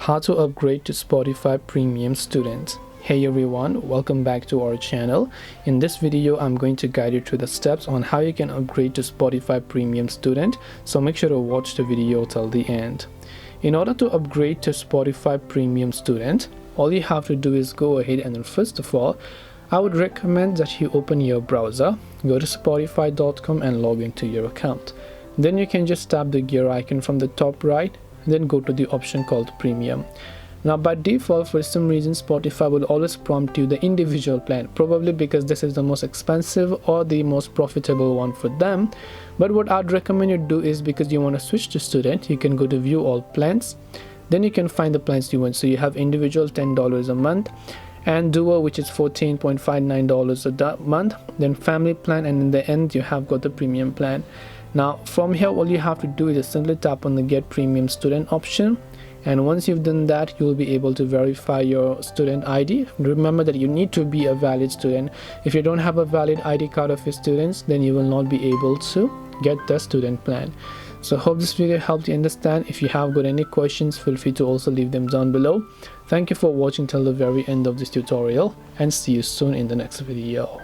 How to upgrade to Spotify Premium Student. Hey everyone, welcome back to our channel. In this video I'm going to guide you through the steps on how you can upgrade to Spotify Premium Student, so make sure to watch the video till the end. In order to upgrade to Spotify Premium Student, all you have to do is go ahead and then first of all, I would recommend that you open your browser, go to spotify.com and log into your account. Then you can just tap the gear icon from the top right, then go to the option called Premium. Now by default, for some reason Spotify will always prompt you the individual plan, probably because this is the most expensive or the most profitable one for them. But what I'd recommend you do is, because you want to switch to student, you can go to view all plans, then you can find the plans you want. So you have individual $10 a month, and duo, which is $14.59 a month, then family plan, and in the end you have got the premium plan. Now from here, all you have to do is just simply tap on the get premium student option, and once you've done that, you will be able to verify your student ID. Remember that you need to be a valid student. If you don't have a valid ID card of your students, then you will not be able to get the student plan. So hope this video helped you understand. If you have got any questions, feel free to also leave them down below. Thank you for watching till the very end of this tutorial, and see you soon in the next video.